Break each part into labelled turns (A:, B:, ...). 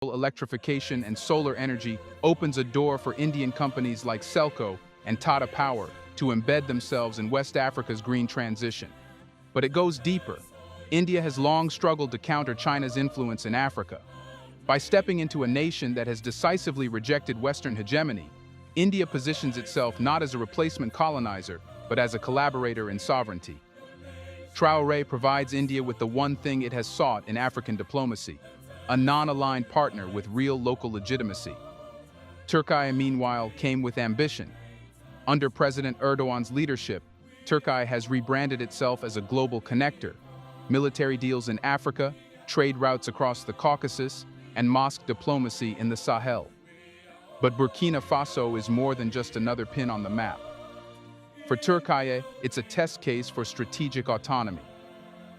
A: Electrification and solar energy opens a door for Indian companies like Selco and Tata Power to embed themselves in West Africa's green transition. But it goes deeper. India has long struggled to counter China's influence in Africa. By stepping into a nation that has decisively rejected Western hegemony, India positions itself not as a replacement colonizer, but as a collaborator in sovereignty. Traore provides India with the one thing it has sought in African diplomacy: a non-aligned partner with real local legitimacy. Turkey, meanwhile, came with ambition. Under President Erdogan's leadership, Turkey has rebranded itself as a global connector. Military deals in Africa, trade routes across the Caucasus, and mosque diplomacy in the Sahel. But Burkina Faso is more than just another pin on the map. For Turkey, it's a test case for strategic autonomy.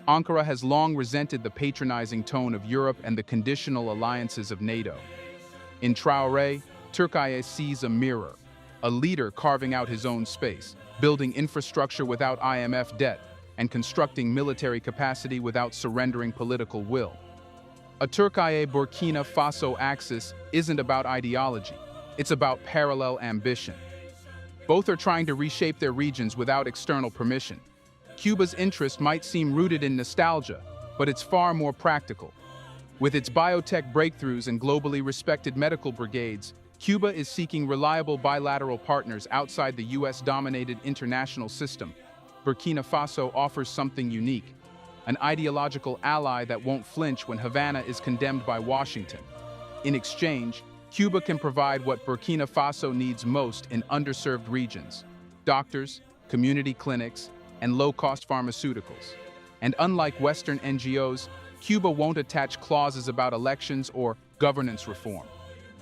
A: Ankara has long resented the patronizing tone of Europe and the conditional alliances of NATO. In Traore, Turkey sees a mirror, a leader carving out his own space, building infrastructure without IMF debt, and constructing military capacity without surrendering political will. A Turkey-Burkina Faso axis isn't about ideology, it's about parallel ambition. Both are trying to reshape their regions without external permission. Cuba's interest might seem rooted in nostalgia, but it's far more practical. With its biotech breakthroughs and globally respected medical brigades, Cuba is seeking reliable bilateral partners outside the US-dominated international system. Burkina Faso offers something unique: an ideological ally that won't flinch when Havana is condemned by Washington. In exchange, Cuba can provide what Burkina Faso needs most in underserved regions: doctors, community clinics, and low-cost pharmaceuticals. And unlike Western NGOs, Cuba won't attach clauses about elections or governance reform.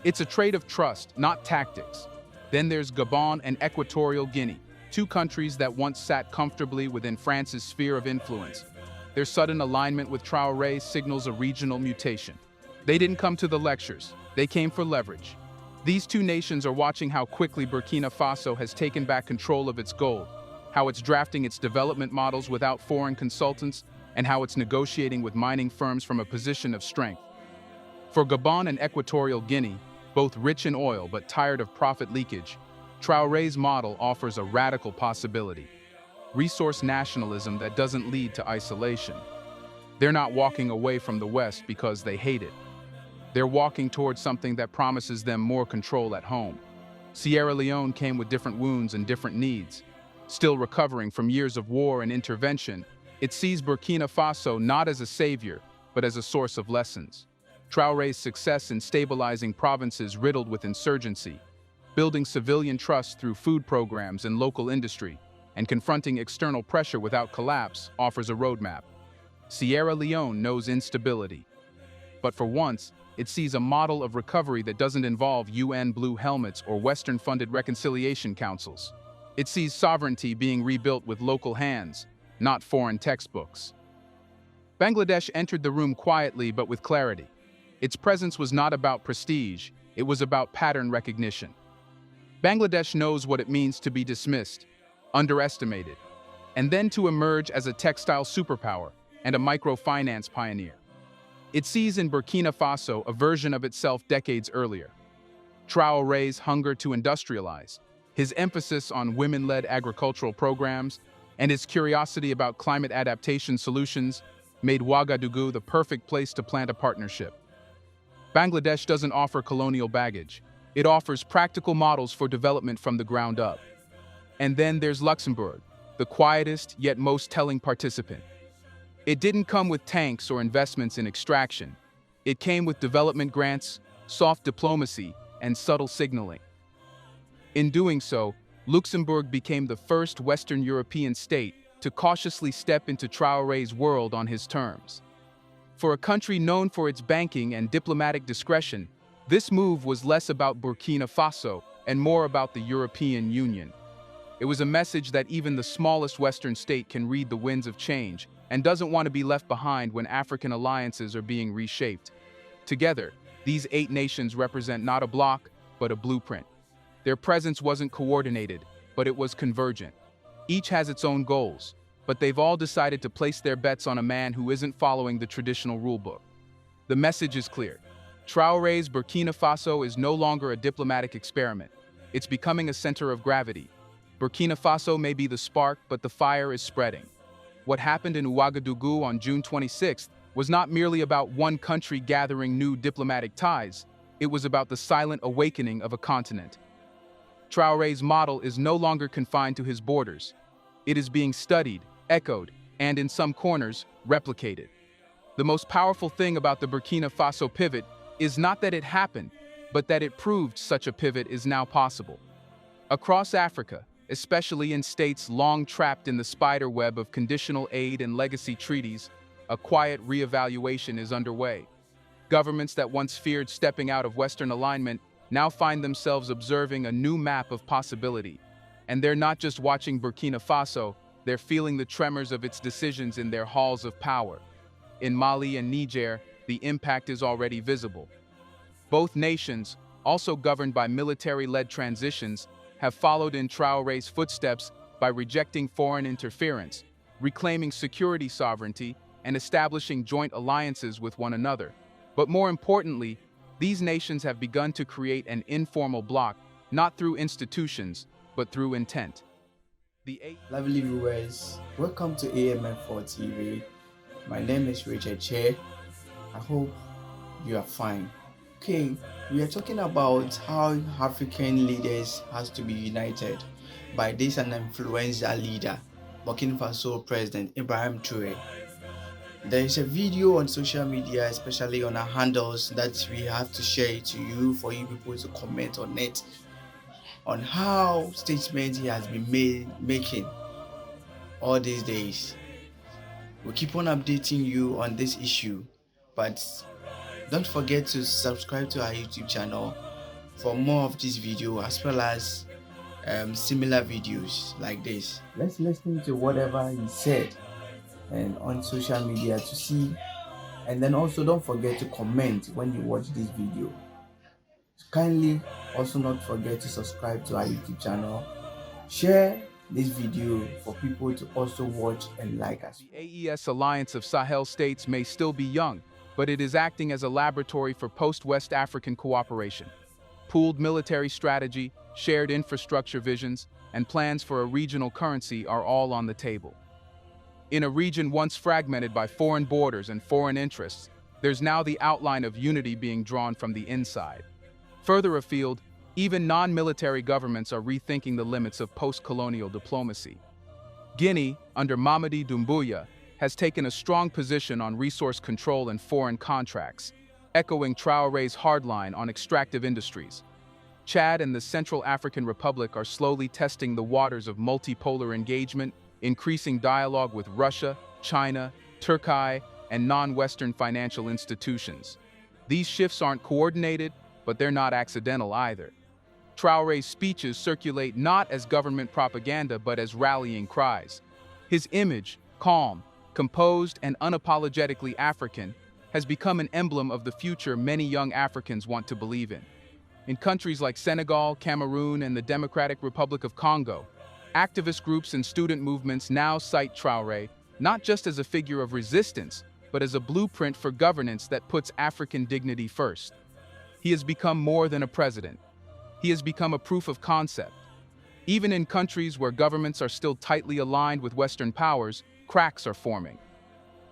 A: It's a trade of trust, not tactics. Then there's Gabon and Equatorial Guinea, two countries that once sat comfortably within France's sphere of influence. Their sudden alignment with Traore signals a regional mutation. They didn't come to the lectures, they came for leverage. These two nations are watching how quickly Burkina Faso has taken back control of its gold, how it's drafting its development models without foreign consultants, and how it's negotiating with mining firms from a position of strength. For Gabon and Equatorial Guinea, both rich in oil but tired of profit leakage, Traore's model offers a radical possibility: resource nationalism that doesn't lead to isolation. They're not walking away from the West because they hate it. They're walking towards something that promises them more control at home. Sierra Leone came with different wounds and different needs. Still recovering from years of war and intervention, it sees Burkina Faso not as a savior, but as a source of lessons. Traore's success in stabilizing provinces riddled with insurgency, building civilian trust through food programs and local industry, and confronting external pressure without collapse offers a roadmap. Sierra Leone knows instability, but for once, it sees a model of recovery that doesn't involve UN blue helmets or Western-funded reconciliation councils. It sees sovereignty being rebuilt with local hands, not foreign textbooks. Bangladesh entered the room quietly but with clarity. Its presence was not about prestige, it was about pattern recognition. Bangladesh knows what it means to be dismissed, underestimated, and then to emerge as a textile superpower and a microfinance pioneer. It sees in Burkina Faso a version of itself decades earlier. Traore's hunger to industrialize, his emphasis on women-led agricultural programs, and his curiosity about climate adaptation solutions made Ouagadougou the perfect place to plant a partnership. Bangladesh doesn't offer colonial baggage. It offers practical models for development from the ground up. And then there's Luxembourg, the quietest yet most telling participant. It didn't come with tanks or investments in extraction. It came with development grants, soft diplomacy, and subtle signaling. In doing so, Luxembourg became the first Western European state to cautiously step into Traore's world on his terms. For a country known for its banking and diplomatic discretion, this move was less about Burkina Faso and more about the European Union. It was a message that even the smallest Western state can read the winds of change and doesn't want to be left behind when African alliances are being reshaped. Together, these 8 nations represent not a bloc, but a blueprint. Their presence wasn't coordinated, but it was convergent. Each has its own goals, but they've all decided to place their bets on a man who isn't following the traditional rulebook. The message is clear. Traore's Burkina Faso is no longer a diplomatic experiment. It's becoming a center of gravity. Burkina Faso may be the spark, but the fire is spreading. What happened in Ouagadougou on June 26th was not merely about one country gathering new diplomatic ties. It was about the silent awakening of a continent. Traore's model is no longer confined to his borders. It is being studied, echoed, and in some corners, replicated. The most powerful thing about the Burkina Faso pivot is not that it happened, but that it proved such a pivot is now possible. Across Africa, especially in states long trapped in the spider web of conditional aid and legacy treaties, a quiet reevaluation is underway. Governments that once feared stepping out of Western alignment now find themselves observing a new map of possibility. And they're not just watching Burkina Faso, they're feeling the tremors of its decisions in their halls of power. In Mali and Niger, the impact is already visible. Both nations, also governed by military-led transitions, have followed in Traore's footsteps by rejecting foreign interference, reclaiming security sovereignty, and establishing joint alliances with one another. But more importantly, these nations have begun to create an informal bloc, not through institutions, but through intent.
B: Lovely viewers, welcome to AMF4 TV. My name is Richard Che. I hope you are fine. Okay, we are talking about how African leaders has to be united by this an influential leader, Burkina Faso President Ibrahim Traore. There is a video on social media, especially on our handles, that we have to share it to you for you people to comment on it, on how statements he has been making all these days. We'll keep on updating you on this issue, but don't forget to subscribe to our YouTube channel for more of this video as well as similar videos like this. Let's listen to whatever he said and on social media to see, and then also don't forget to comment when you watch this video. Kindly also not forget to subscribe to our YouTube channel. Share this video for people to also watch and like us.
A: The AES Alliance of Sahel states may still be young, but it is acting as a laboratory for post-West African cooperation. Pooled military strategy, shared infrastructure visions, and plans for a regional currency are all on the table. In a region once fragmented by foreign borders and foreign interests, there's now the outline of unity being drawn from the inside. Further afield, even non-military governments are rethinking the limits of post-colonial diplomacy. Guinea, under Mamadi Doumbouya, has taken a strong position on resource control and foreign contracts, echoing Traore's hardline on extractive industries. Chad and the Central African Republic are slowly testing the waters of multipolar engagement, increasing dialogue with Russia, China, Turkey, and non-Western financial institutions. These shifts aren't coordinated, but they're not accidental either. Traore's speeches circulate not as government propaganda but as rallying cries. His image, calm, composed, and unapologetically African, has become an emblem of the future many young Africans want to believe in. In countries like Senegal, Cameroon, and the Democratic Republic of Congo, activist groups and student movements now cite Traore not just as a figure of resistance, but as a blueprint for governance that puts African dignity first. He has become more than a president. He has become a proof of concept. Even in countries where governments are still tightly aligned with Western powers, cracks are forming.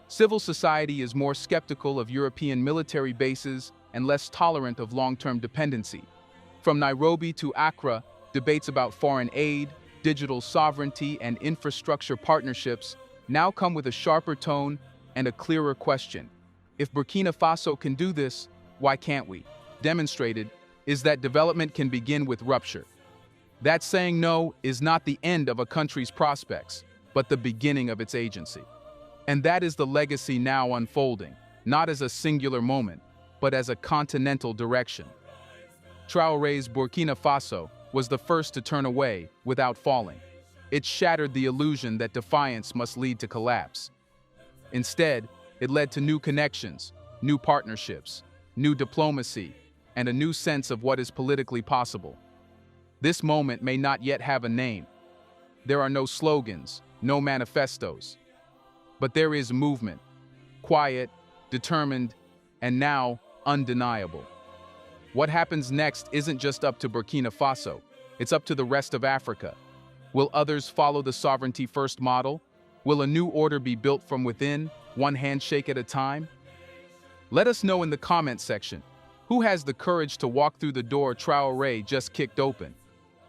A: Civil society is more skeptical of European military bases and less tolerant of long-term dependency. From Nairobi to Accra, debates about foreign aid, digital sovereignty, and infrastructure partnerships now come with a sharper tone and a clearer question. If Burkina Faso can do this, why can't we? Demonstrated is that development can begin with rupture. That saying no is not the end of a country's prospects, but the beginning of its agency. And that is the legacy now unfolding, not as a singular moment, but as a continental direction. Traore's Burkina Faso was the first to turn away without falling. It shattered the illusion that defiance must lead to collapse. Instead, it led to new connections, new partnerships, new diplomacy, and a new sense of what is politically possible. This moment may not yet have a name. There are no slogans, no manifestos. But there is movement, quiet, determined, and now undeniable. What happens next isn't just up to Burkina Faso, it's up to the rest of Africa. Will others follow the sovereignty-first model? Will a new order be built from within, one handshake at a time? Let us know in the comment section. Who has the courage to walk through the door Traore just kicked open?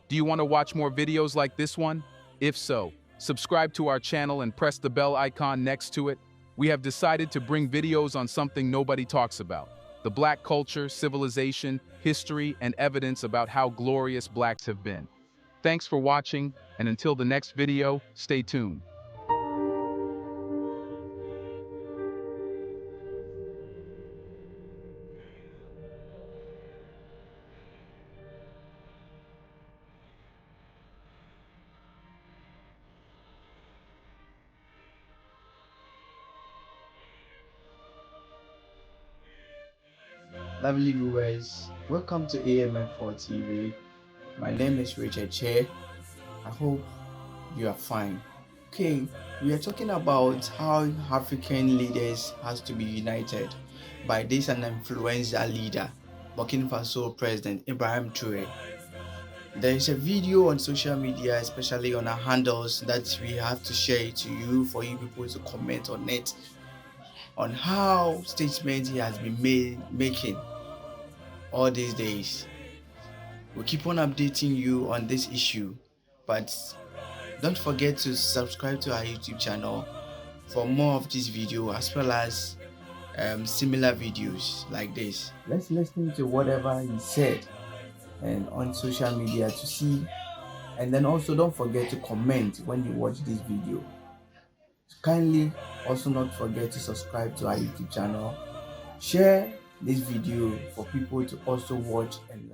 A: Do you want to watch more videos like this one? If so, subscribe to our channel and press the bell icon next to it. We have decided to bring videos on something nobody talks about: the Black culture, civilization, history, and evidence about how glorious Blacks have been. Thanks for watching, and until the next video, stay tuned.
B: Lovely viewers, welcome to AMF4 TV. My name is Richard Chair. I hope you are fine. Okay, we are talking about how African leaders has to be united by this an influential leader, Burkina Faso President Ibrahim Traore. There is a video on social media, especially on our handles, that we have to share it to you for you people to comment on it, on how statements he has been making all these days. We'll keep on updating you on this issue, but don't forget to subscribe to our YouTube channel for more of this video, as well as similar videos like this. Let's listen to whatever he said and on social media to see, and then also don't forget to comment when you watch this video. Kindly also not forget to subscribe to our YouTube channel. Share this video for people to also watch and